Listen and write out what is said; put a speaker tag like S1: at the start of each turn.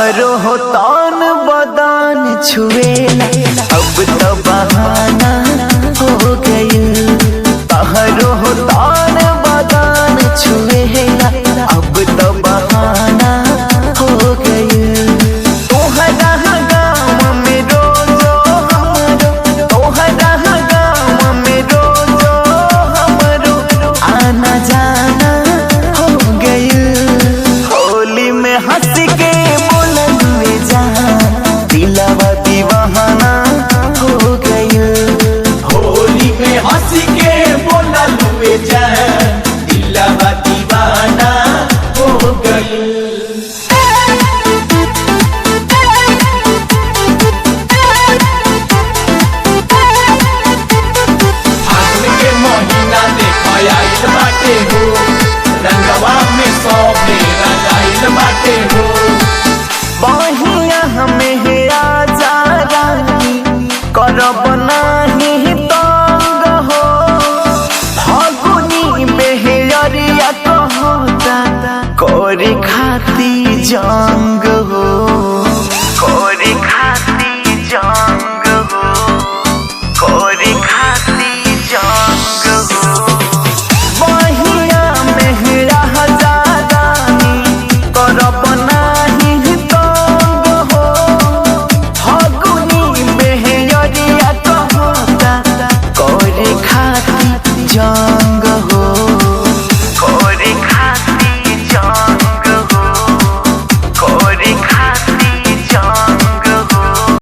S1: तहरो हो तान बदान छुएला अब तो बहाना हो गई। तहरो हो तान बदान छुएला अब तो बहाना हो गई। तोहरा गाँव में रोजो हमरो, तोहरा गाँव में रोजो हमरो आना जाना हो गई। होली में हंस के बोलनुए जहाँ दिलवा दीवाना हो गई।
S2: होली में हंस के बोलनुए जहाँ दिलवा दीवाना हो गई। फागुन के महीना देखा आइल बाटे हो, रंगवा में सौंपे रंगाइल बाटे हो।
S1: बहिया हमें है आजा रानी करब नाही तंग हो। फागुनी बेहरिया कहता करे खाती जंग